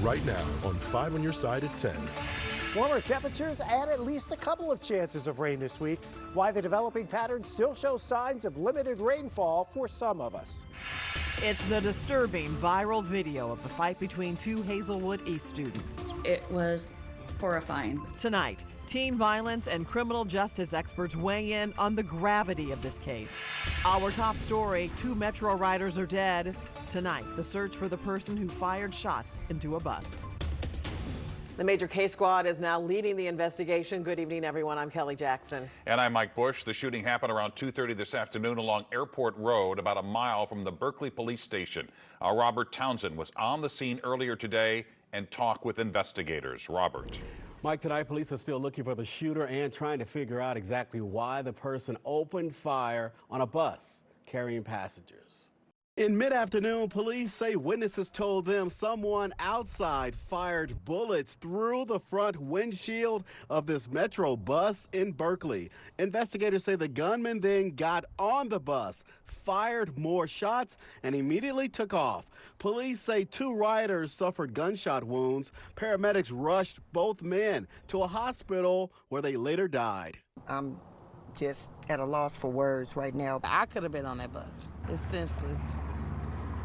right now on 5 on your side at 10. Warmer temperatures and at least a couple of chances of rain this week. Why the developing pattern still shows signs of limited rainfall for some of us. It's the disturbing viral video of the fight between two Hazelwood East students. It was horrifying. Tonight, teen violence and criminal justice experts weigh in on the gravity of this case. Our top story, 2 Metro riders are dead. Tonight, the search for the person who fired shots into a bus. The Major K Squad is now leading the investigation. Good evening, everyone. I'm Kelly Jackson. And I'm Mike Bush. The shooting happened around 2:30 this afternoon along Airport Road, about a mile from the Berkeley police station. Robert Townsend was on the scene earlier today and talked with investigators. Robert. Mike, tonight police are still looking for the shooter and trying to figure out exactly why the person opened fire on a bus carrying passengers. In mid-afternoon, police say witnesses told them someone outside fired bullets through the front windshield of this Metro bus in Berkeley. Investigators say the gunman then got on the bus, fired more shots, and immediately took off. Police say 2 riders suffered gunshot wounds. Paramedics rushed both men to a hospital where they later died. I'm just at a loss for words right now. I could have been on that bus. It's senseless.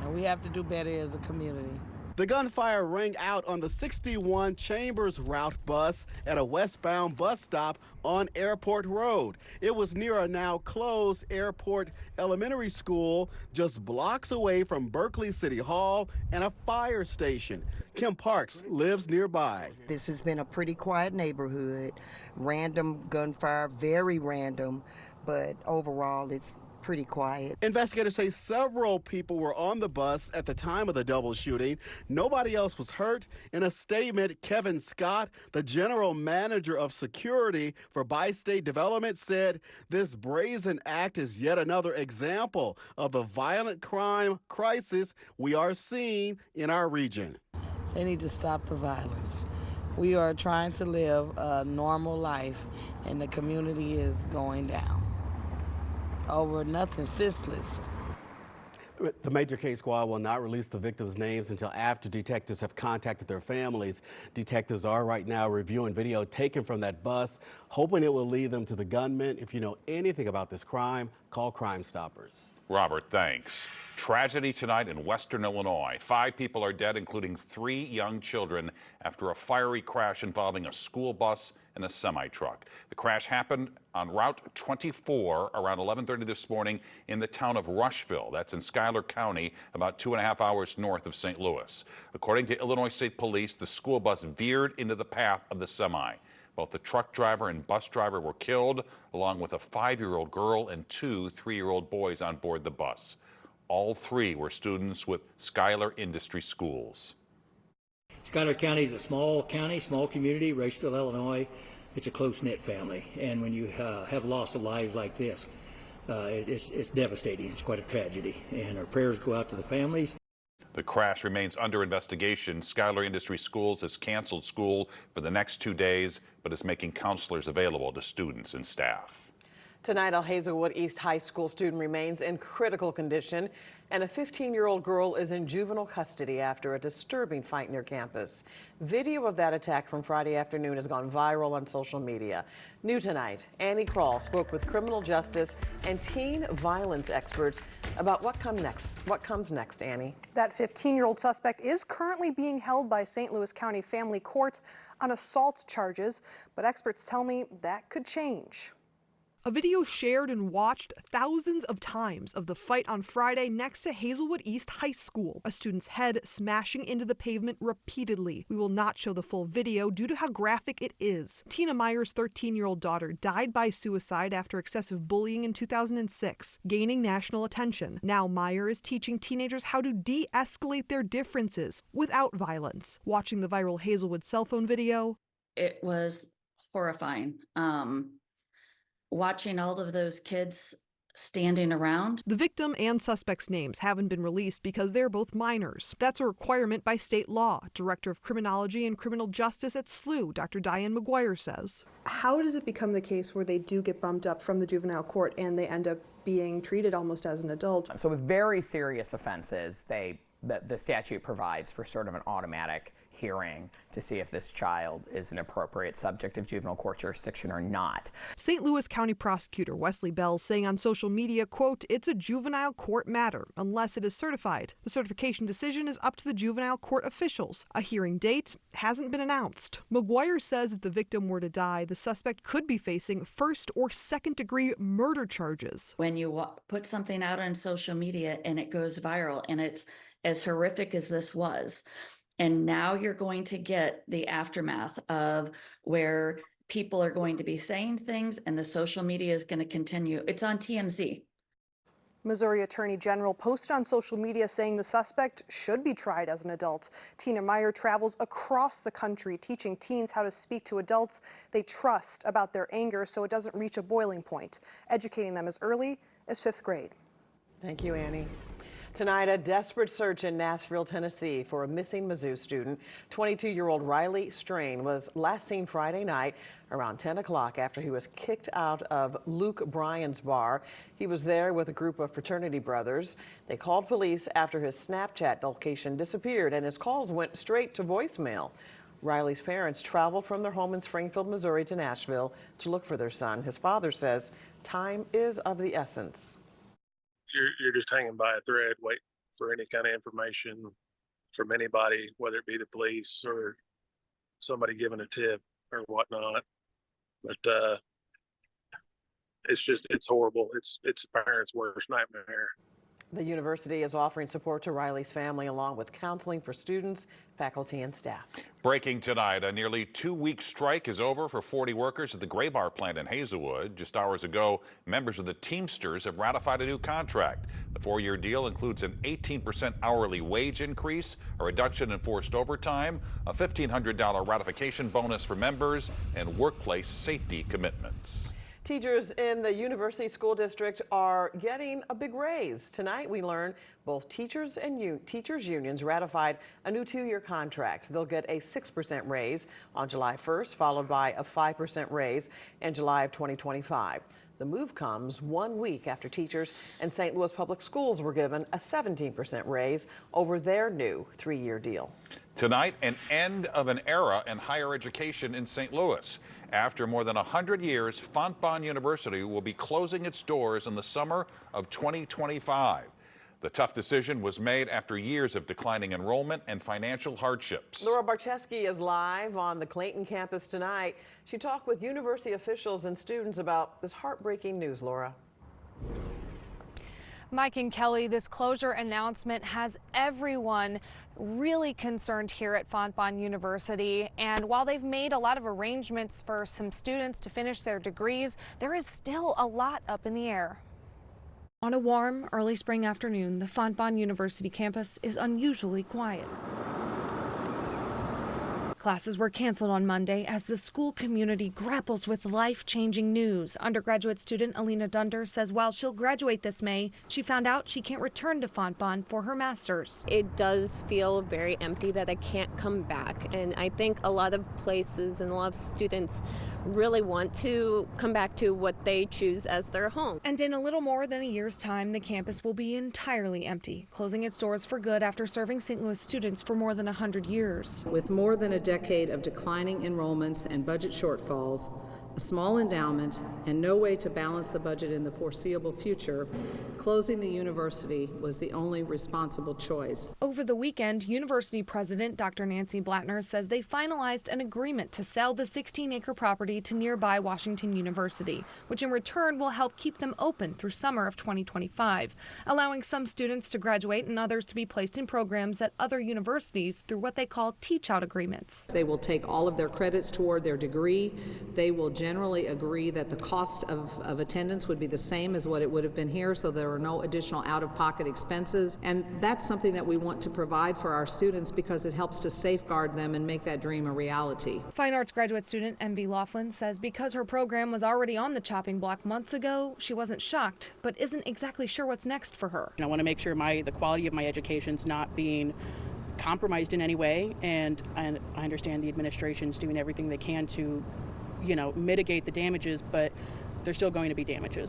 And we have to do better as a community. The gunfire rang out on the 61 Chambers route bus at a westbound bus stop on Airport Road. It was near a now closed Airport Elementary School, just blocks away from Berkeley City Hall and a fire station. Kim Parks lives nearby. This has been a pretty quiet neighborhood. Random gunfire, very random, but overall it's pretty quiet. Investigators say several people were on the bus at the time of the double shooting. Nobody else was hurt. In a statement, Kevin Scott, the general manager of security for Bi-State Development, said this brazen act is yet another example of the violent crime crisis we are seeing in our region. They need to stop the violence. We are trying to live a normal life, and the community is going down over nothing senseless. The Major K Squad will not release the victims' names until after detectives have contacted their families. Detectives are right now reviewing video taken from that bus, hoping it will lead them to the gunman. If you know anything about this crime, call Crime Stoppers. Robert, thanks. Tragedy tonight in Western Illinois. 5 people are dead, including 3 young children, after a fiery crash involving a school bus and a semi-truck. The crash happened on Route 24 around 11:30 this morning in the town of Rushville. That's in Schuyler County, about 2.5 hours north of St. Louis. According to Illinois State Police, the school bus veered into the path of the semi. Both the truck driver and bus driver were killed, along with a 5-year-old girl and 2 3-year-old boys on board the bus. All 3 were students with Schuyler Industry Schools. Schuyler County is a small county, small community, Raceville, Illinois. It's a close-knit family, and when you have loss of lives like this, it's devastating. It's quite a tragedy, and our prayers go out to the families. The crash remains under investigation. Schuyler Industry Schools has canceled school for the next 2 days, but is making counselors available to students and staff. Tonight, a Hazelwood East High School student remains in critical condition, and a 15-year-old girl is in juvenile custody after a disturbing fight near campus. Video of that attack from Friday afternoon has gone viral on social media. New tonight, Annie Krall spoke with criminal justice and teen violence experts about what comes next, Annie. That 15-year-old suspect is currently being held by St. Louis County Family Court on assault charges, but experts tell me that could change. A video shared and watched thousands of times of the fight on Friday next to Hazelwood East High School, a student's head smashing into the pavement repeatedly. We will not show the full video due to how graphic it is. Tina Meyer's 13-year-old daughter died by suicide after excessive bullying in 2006, gaining national attention. Now Meyer is teaching teenagers how to de-escalate their differences without violence. Watching the viral Hazelwood cell phone video, It was horrifying. Watching all of those kids standing around. The victim and suspect's names haven't been released because they're both minors. That's a requirement by state law. Director of Criminology and Criminal Justice at SLU, Dr. Diane McGuire says. How does it become the case where they do get bumped up from the juvenile court and they end up being treated almost as an adult? So with very serious offenses, the statute provides for sort of an automatic hearing to see if this child is an appropriate subject of juvenile court jurisdiction or not. St. Louis County Prosecutor Wesley Bell saying on social media, quote, "It's a juvenile court matter unless it is certified. The certification decision is up to the juvenile court officials. A hearing date hasn't been announced." McGuire says if the victim were to die, the suspect could be facing first or second degree murder charges. When you put something out on social media and it goes viral, and it's as horrific as this was, and now you're going to get the aftermath of where people are going to be saying things and the social media is going to continue. It's on TMZ. Missouri Attorney General posted on social media saying the suspect should be tried as an adult. Tina Meyer travels across the country teaching teens how to speak to adults they trust about their anger so it doesn't reach a boiling point, educating them as early as 5th grade. Thank you, Annie. Tonight, a desperate search in Nashville, Tennessee for a missing MISSOU student. 22-year-old Riley Strain was last seen Friday night around 10 o'clock after he was kicked out of Luke Bryan's bar. He was there with a group of fraternity brothers. They called police after his Snapchat location disappeared and his calls went straight to voicemail. Riley's parents traveled from their home in Springfield, Missouri to Nashville to look for their son. His father says time is of the essence. You're just hanging by a thread, waiting for any kind of information from anybody, whether it be the police or somebody giving a tip or whatnot. But it's horrible. It's a parent's worst nightmare. The university is offering support to Riley's family along with counseling for students, faculty, and staff. Breaking tonight, a nearly 2-week strike is over for 40 workers at the Gray Bar plant in Hazelwood. Just hours ago, members of the Teamsters have ratified a new contract. The 4-year deal includes an 18% hourly wage increase, a reduction in forced overtime, a $1,500 ratification bonus for members, and workplace safety commitments. Teachers in the University School District are getting a big raise. Tonight we learned both teachers and teachers unions ratified a new 2-year contract. They'll get a 6% raise on July 1st, followed by a 5% raise in July of 2025. The move comes 1 week after teachers in St. Louis Public Schools were given a 17% raise over their new 3-year deal. Tonight, an end of an era in higher education in St. Louis. After more than 100 years, Fontbonne University will be closing its doors in the summer of 2025. The tough decision was made after years of declining enrollment and financial hardships. Laura Barcheski is live on the Clayton campus tonight. She talked with university officials and students about this heartbreaking news, Laura. Mike and Kelly, this closure announcement has everyone really concerned here at Fontbonne University. And while they've made a lot of arrangements for some students to finish their degrees, there is still a lot up in the air. On a warm, early spring afternoon, the Fontbonne University campus is unusually quiet. Classes were canceled on Monday as the school community grapples with life-changing news. Undergraduate student Alina Dunder says while she'll graduate this May, she found out she can't return to Fontbonne for her master's. It does feel very empty that I can't come back, and I think a lot of places and a lot of students really want to come back to what they choose as their home. And in a little more than a year's time, the campus will be entirely empty, closing its doors for good after serving St. Louis students for more than 100 years. With more than a decade of declining enrollments and budget shortfalls, a small endowment, and no way to balance the budget in the foreseeable future, closing the university was the only responsible choice. Over the weekend, University President Dr. Nancy Blattner says they finalized an agreement to sell the 16-acre property to nearby Washington University, which in return will help keep them open through summer of 2025, allowing some students to graduate and others to be placed in programs at other universities through what they call teach-out agreements. They will take all of their credits toward their degree. They will generally agree that the cost of attendance would be the same as what it would have been here, so there are no additional out-of-pocket expenses. And that's something that we want to provide for our students because it helps to safeguard them and make that dream a reality. Fine arts graduate student MV Laughlin says because her program was already on the chopping block months ago, she wasn't shocked, but isn't exactly sure what's next for her. I want to make sure the quality of my education's not being compromised in any way, and I understand the administration's doing everything they can to mitigate the damages, but there's still going to be damages.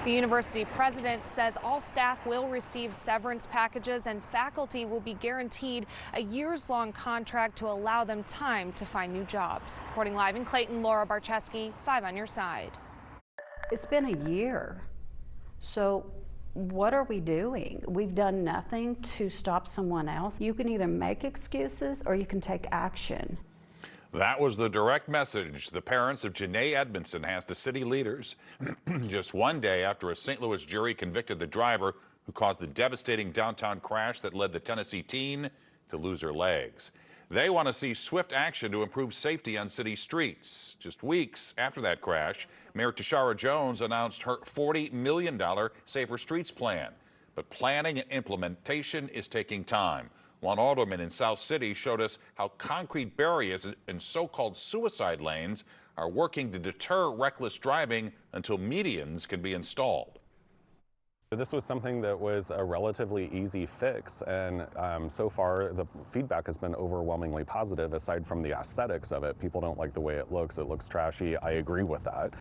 The The university president says all staff will receive severance packages and faculty will be guaranteed a years-long contract to allow them time to find new jobs. Reporting live in Clayton, Laura Barcheski, 5 on your side. It's been a year. So what are we doing? We've done nothing to stop someone else. You can either make excuses or you can take action. That was the direct message the parents of Jana Edmonsons has to city leaders just one day after a St. Louis jury convicted the driver who caused the devastating downtown crash that led the Tennessee teen to lose her legs. They want to see swift action to improve safety on city streets. Just weeks after that crash, Mayor Tashara Jones announced her $40 million Safer Streets plan. But planning and implementation is taking time. One alderman in South City showed us how concrete barriers and so-called suicide lanes are working to deter reckless driving until medians can be installed. This was something that was a relatively easy fix, and so far the feedback has been overwhelmingly positive. Aside from the aesthetics of it, people don't like the way it looks trashy. I agree with that.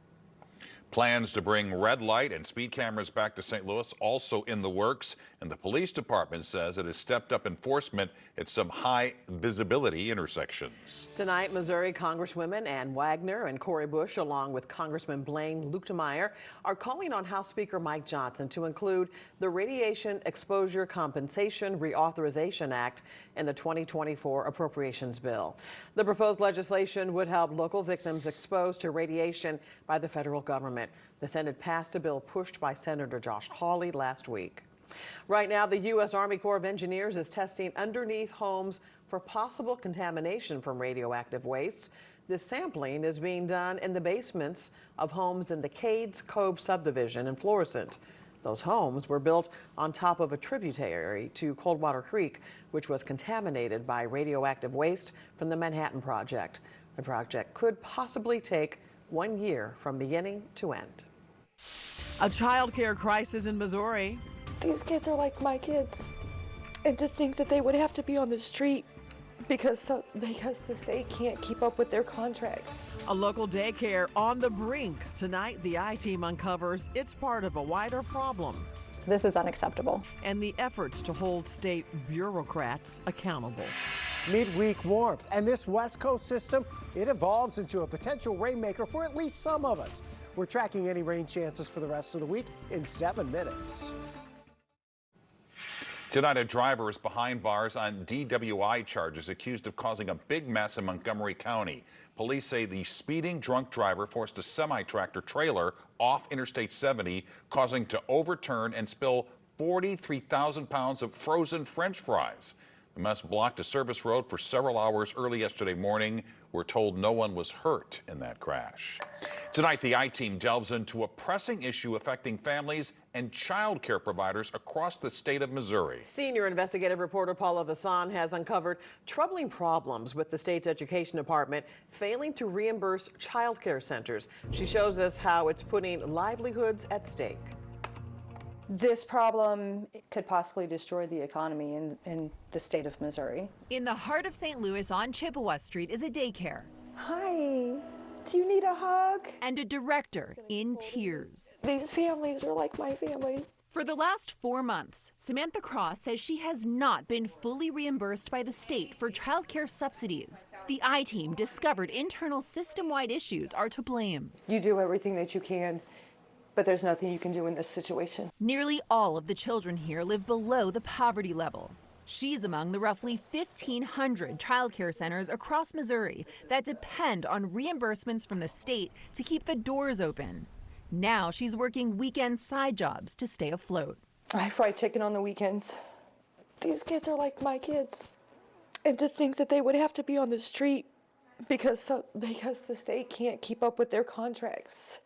Plans to bring red light and speed cameras back to St. Louis also in the works, and the police department says it has stepped up enforcement at some high visibility intersections. Tonight, Missouri Congresswomen Ann Wagner and Cori Bush, along with Congressman Blaine Luetkemeyer, are calling on House Speaker Mike Johnson to include the Radiation Exposure Compensation Reauthorization Act in the 2024 appropriations bill. The proposed legislation would help local victims exposed to radiation by the federal government. The Senate passed a bill pushed by Senator Josh Hawley last week. Right now, the U.S. Army Corps of Engineers is testing underneath homes for possible contamination from radioactive waste. This sampling is being done in the basements of homes in the Cades Cove subdivision in Florissant. Those homes were built on top of a tributary to Coldwater Creek, which was contaminated by radioactive waste from the Manhattan Project. The project could possibly take 1 year from beginning to end. A child care crisis in Missouri. These kids are like my kids. And to think that they would have to be on the street because the state can't keep up with their contracts. A local daycare on the brink. Tonight, the I-Team uncovers it's part of a wider problem. This is unacceptable. And the efforts to hold state bureaucrats accountable. Midweek warmth, and this West Coast system, it evolves into a potential rainmaker for at least some of us. We're tracking any rain chances for the rest of the week in 7 minutes. Tonight, a driver is behind bars on DWI charges, accused of causing a big mess in Montgomery County. Police say the speeding drunk driver forced a semi-tractor trailer off Interstate 70, causing to overturn and spill 43,000 pounds of frozen French fries. The mess blocked a service road for several hours early yesterday morning. We're told no one was hurt in that crash. Tonight, the I-Team delves into a pressing issue affecting families and child care providers across the state of Missouri. Senior investigative reporter Paula Vassan has uncovered troubling problems with the state's education department failing to reimburse child care centers. She shows us how it's putting livelihoods at stake. This problem could possibly destroy the economy in the state of Missouri. In the heart of St. Louis on Chippewa Street is a daycare. Hi, do you need a hug? And a director in tears. These families are like my family. For the last 4 months, Samantha Cross says she has not been fully reimbursed by the state for childcare subsidies. The I-Team discovered internal system-wide issues are to blame. You do everything that you can, but there's nothing you can do in this situation. Nearly all of the children here live below the poverty level. She's among the roughly 1,500 childcare centers across Missouri that depend on reimbursements from the state to keep the doors open. Now she's working weekend side jobs to stay afloat. I fry chicken on the weekends. These kids are like my kids. And to think that they would have to be on the street because the state can't keep up with their contracts.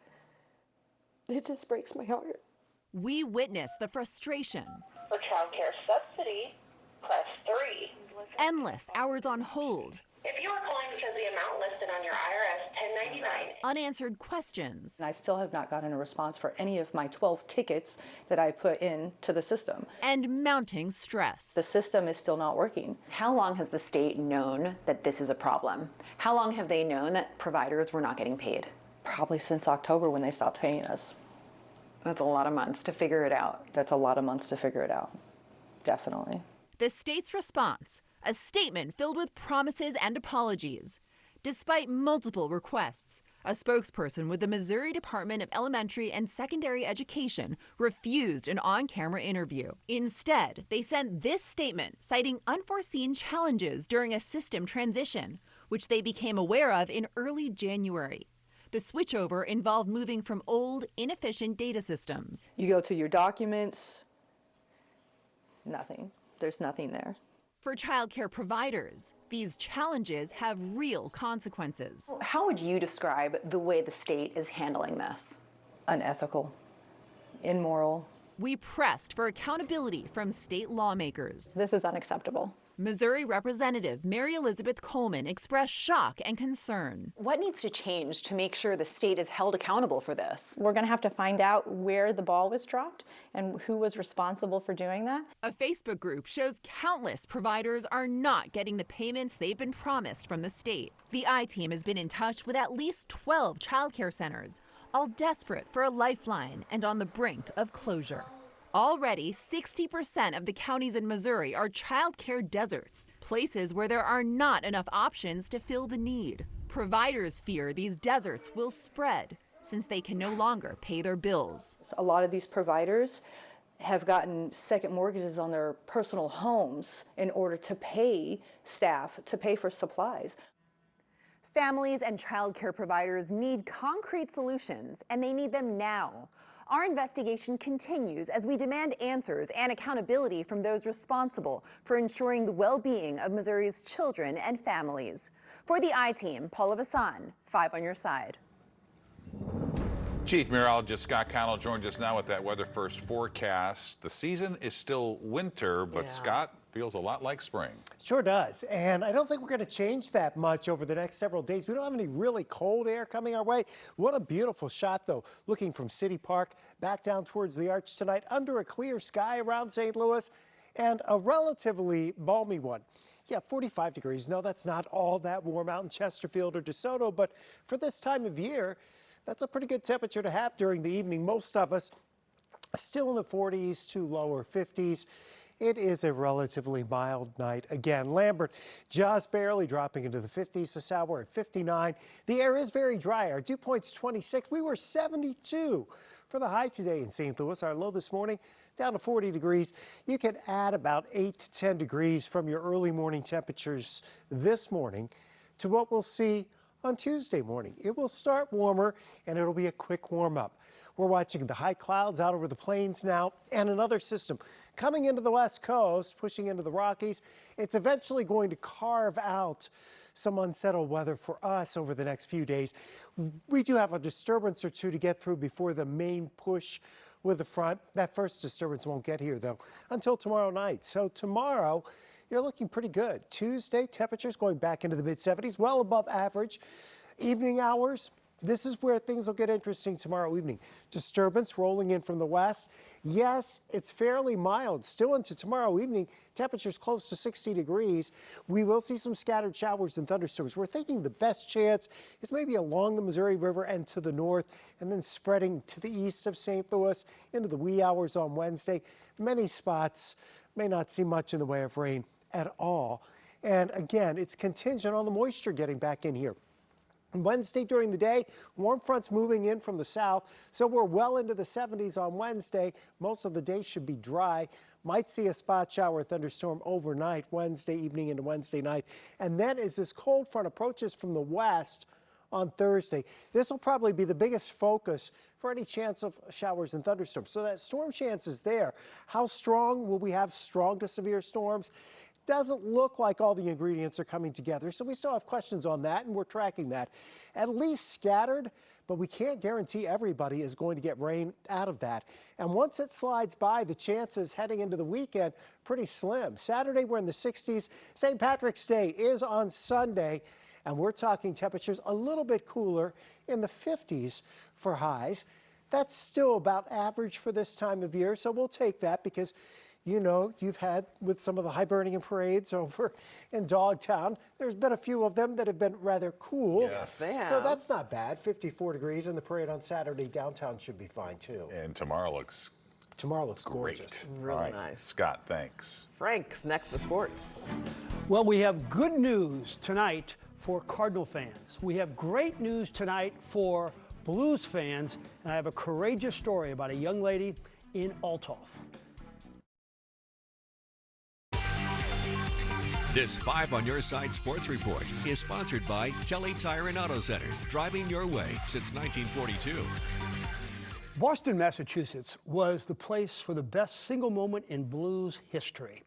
It just breaks my heart. We witness the frustration. For child care subsidy, press 3. Endless hours on hold. If you are calling because the amount listed on your IRS 1099. Unanswered questions. I still have not gotten a response for any of my 12 tickets that I put into the system. And mounting stress. The system is still not working. How long has the state known that this is a problem? How long have they known that providers were not getting paid? Probably since October when they stopped paying us. That's a lot of months to figure it out. That's a lot of months to figure it out. Definitely. The state's response, a statement filled with promises and apologies. Despite multiple requests, a spokesperson with the Missouri Department of Elementary and Secondary Education refused an on-camera interview. Instead, they sent this statement citing unforeseen challenges during a system transition, which they became aware of in early January. The switchover involved moving from old, inefficient data systems. You go to your documents, nothing. There's nothing there. For childcare providers, these challenges have real consequences. How would you describe the way the state is handling this? Unethical, immoral. We pressed for accountability from state lawmakers. This is unacceptable. Missouri Representative Mary Elizabeth Coleman expressed shock and concern. What needs to change to make sure the state is held accountable for this? We're going to have to find out where the ball was dropped and who was responsible for doing that. A Facebook group shows countless providers are not getting the payments they've been promised from the state. The I-Team has been in touch with at least 12 childcare centers, all desperate for a lifeline and on the brink of closure. Already, 60% of the counties in Missouri are childcare deserts, places where there are not enough options to fill the need. Providers fear these deserts will spread since they can no longer pay their bills. A lot of these providers have gotten second mortgages on their personal homes in order to pay staff, to pay for supplies. Families and childcare providers need concrete solutions, and they need them now. Our investigation continues as we demand answers and accountability from those responsible for ensuring the well-being of Missouri's children and families. For the I-Team, Paula Vassan, 5 on your side. Chief Meteorologist Scott Connell joins us now with that Weather First forecast. The season is still winter, but Scott, feels a lot like spring. Sure does, and I don't think we're going to change that much over the next several days. We don't have any really cold air coming our way. What a beautiful shot, though, looking from City Park back down towards the Arch tonight under a clear sky around St. Louis, and a relatively balmy one. Yeah, 45 degrees. No, that's not all that warm out in Chesterfield or DeSoto, but for this time of year, that's a pretty good temperature to have during the evening. Most of us still in the 40s to lower 50s. It is a relatively mild night. Again, Lambert just barely dropping into the 50s this hour at 59. The air is very dry. Our dew point's 26. We were 72 for the high today in St. Louis. Our low this morning down to 40 degrees. You can add about 8 to 10 degrees from your early morning temperatures this morning to what we'll see on Tuesday morning. It will start warmer and it'll be a quick warm up. We're watching the high clouds out over the plains now and another system coming into the west coast, pushing into the Rockies. It's eventually going to carve out some unsettled weather for us over the next few days. We do have a disturbance or two to get through before the main push with the front. That first disturbance won't get here, though, until tomorrow night. So tomorrow, you're looking pretty good. Tuesday, temperatures going back into the mid-70s, well above average. Evening hours, this is where things will get interesting tomorrow evening. Disturbance rolling in from the west. Yes, it's fairly mild. Still into tomorrow evening, temperatures close to 60 degrees. We will see some scattered showers and thunderstorms. We're thinking the best chance is maybe along the Missouri River and to the north, and then spreading to the east of St. Louis into the wee hours on Wednesday. Many spots may not see much in the way of rain at all. And again, it's contingent on the moisture getting back in here. Wednesday during the day, warm fronts moving in from the south, so we're well into the 70s on Wednesday. Most of the day should be dry. Might see a spot shower or thunderstorm overnight, Wednesday evening into Wednesday night. And then as this cold front approaches from the west on Thursday, this will probably be the biggest focus for any chance of showers and thunderstorms. So that storm chance is there. How strong will we have? Strong to severe storms? Doesn't look like all the ingredients are coming together, so we still have questions on that, and we're tracking that. At least scattered, but we can't guarantee everybody is going to get rain out of that. And once it slides by, the chances heading into the weekend pretty slim. Saturday, we're in the 60s. St. Patrick's Day is on Sunday, and we're talking temperatures a little bit cooler in the 50s for highs. That's still about average for this time of year, so we'll take that because you know, you've had with some of the Hibernian parades over in Dogtown. There's been a few of them that have been rather cool. Yes. They So have. that's not bad. 54 degrees, and the parade on Saturday downtown should be fine too. And tomorrow looks gorgeous. Really All right. nice. Scott, thanks. Frank's next to sports. Well, we have good news tonight for Cardinal fans. We have great news tonight for Blues fans, and I have a courageous story about a young lady in Althoff. This 5 on Your Side Sports Report is sponsored by Telly Tire and Auto Centers, driving your way since 1942. Boston, Massachusetts was the place for the best single moment in Blues history.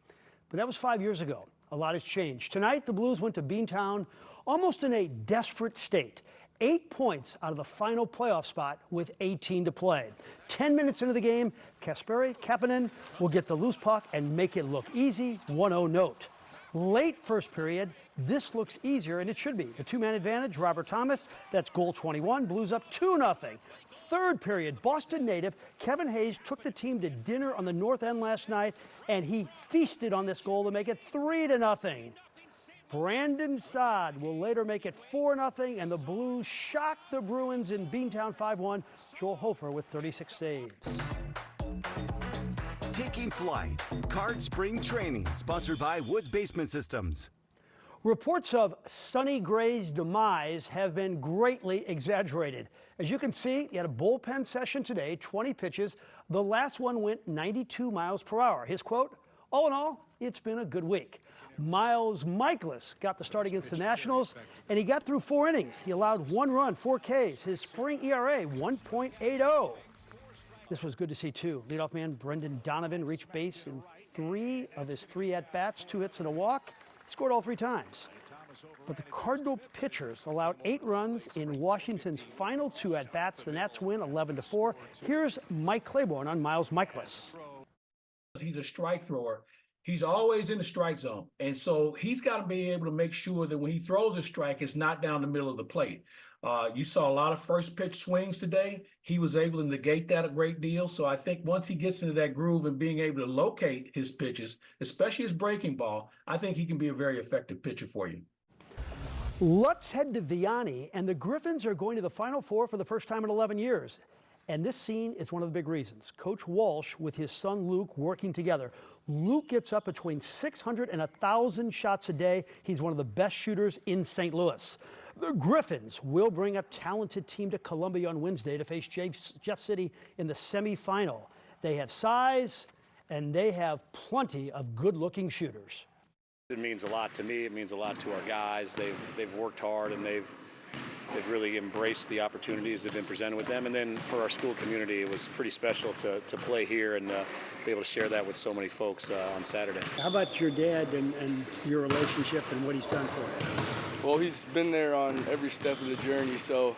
But that was 5 years ago. A lot has changed. Tonight, the Blues went to Beantown almost in a desperate state. 8 points out of the final playoff spot with 18 to play. 10 minutes into the game, Kasperi Kapanen will get the loose puck and make it look easy, 1-0 note. Late first period, this looks easier, and it should be. A two-man advantage, Robert Thomas, that's goal 21, Blues up 2-0. Third period, Boston native Kevin Hayes took the team to dinner on the North End last night, and he feasted on this goal to make it 3-0. Brandon Saad will later make it 4-0, and the Blues shock the Bruins in Beantown 5-1. Joel Hofer with 36 saves. Taking flight. Card Spring Training, sponsored by Wood Basement Systems. Reports of Sonny Gray's demise have been greatly exaggerated. As you can see, he had a bullpen session today, 20 pitches. The last one went 92 miles per hour. His quote, "All in all, it's been a good week." Miles Michaelis got the start against the Nationals, and he got through 4 innings. He allowed 1 run, 4 Ks. His spring ERA, 1.80. This was good to see, too. Leadoff man Brendan Donovan reached base in 3 of his 3 at-bats, 2 hits and a walk. He scored all 3 times. But the Cardinal pitchers allowed 8 runs in Washington's final 2 at-bats. The Nats win 11-4. Here's Mike Claiborne on Miles Michaelis. He's a strike thrower. He's always in the strike zone. And so he's got to be able to make sure that when he throws a strike, it's not down the middle of the plate. You saw a lot of first pitch swings today. He was able to negate that a great deal. So I think once he gets into that groove and being able to locate his pitches, especially his breaking ball, I think he can be a very effective pitcher for you. Let's head to Vianney, and the Griffins are going to the Final Four for the first time in 11 years. And this scene is one of the big reasons. Coach Walsh with his son Luke working together. Luke gets up between 600 and 1,000 shots a day. He's one of the best shooters in St. Louis. The Griffins will bring a talented team to Columbia on Wednesday to face Jeff City in the semifinal. They have size, and they have plenty of good-looking shooters. It means a lot to me. It means a lot to our guys. They've worked hard, and they've really embraced the opportunities that have been presented with them. And then for our school community, it was pretty special to play here and be able to share that with so many folks on Saturday. How about your dad and your relationship and what he's done for you? Well, he's been there on every step of the journey. So,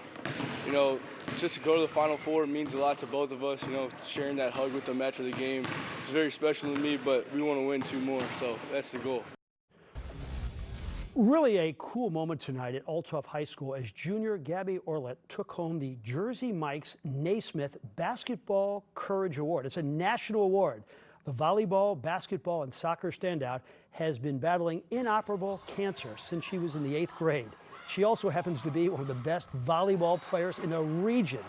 you know, just to go to the Final Four means a lot to both of us. You know, sharing that hug with them after the game is very special to me, but we want to win 2 more. So that's the goal. Really a cool moment tonight at Althoff High School as junior Gabby Orlett took home the Jersey Mike's Naismith Basketball Courage Award. It's a national award. The volleyball, basketball, and soccer standout has been battling inoperable cancer since she was in the 8th grade. She also happens to be one of the best volleyball players in the region.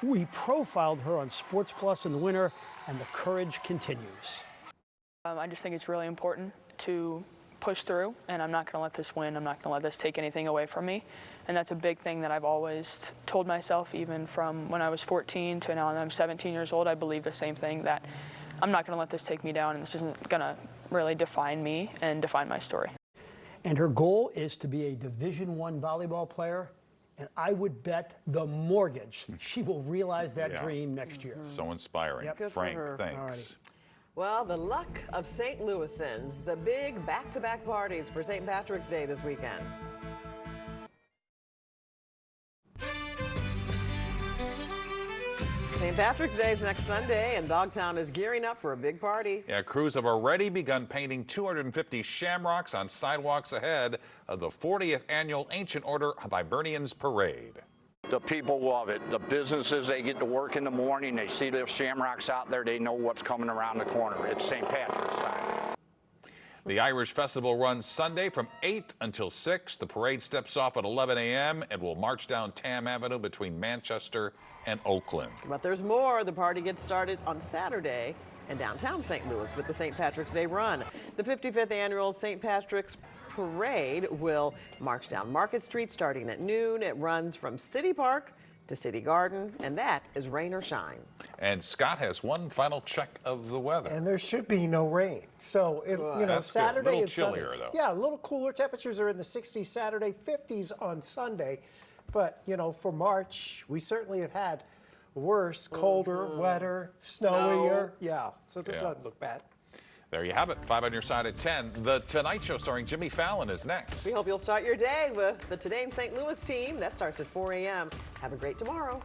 We profiled her on Sports Plus in the winter, and the courage continues. I just think it's really important to push through, and I'm not going to let this win. I'm not going to let this take anything away from me. And that's a big thing that I've always told myself, even from when I was 14 to now that I'm 17 years old. I believe the same thing, that I'm not going to let this take me down, and this isn't going to really define me and define my story. And her goal is to be a Division I volleyball player, and I would bet the mortgage she will realize that dream next year. So inspiring. Yep. Frank, thanks. Well, the luck of St. Louisans, the big back-to-back parties for St. Patrick's Day this weekend. St. Patrick's Day is next Sunday, and Dogtown is gearing up for a big party. Yeah, crews have already begun painting 250 shamrocks on sidewalks ahead of the 40th annual Ancient Order of Hibernians Parade. The people love it. The businesses, they get to work in the morning, they see their shamrocks out there, they know what's coming around the corner. It's St. Patrick's time. The Irish Festival runs Sunday from 8 until 6. The parade steps off at 11 a.m. and will march down Tam Avenue between Manchester and Oakland. But there's more. The party gets started on Saturday in downtown St. Louis with the St. Patrick's Day run. The 55th annual St. Patrick's Parade will march down Market Street starting at noon. It runs from City Park to City Garden, and that is rain or shine. And Scott has one final check of the weather. And there should be no rain. So, you know, That's Saturday good. A and little Sunday. chillier, though. Yeah, a little cooler. Temperatures are in the 60s Saturday, 50s on Sunday. But, you know, for March, we certainly have had worse, colder, wetter, snowier. Yeah, so this doesn't look bad. There you have it. 5 on your side at 10. The Tonight Show starring Jimmy Fallon is next. We hope you'll start your day with the Today in St. Louis team. That starts at 4 a.m. Have a great tomorrow.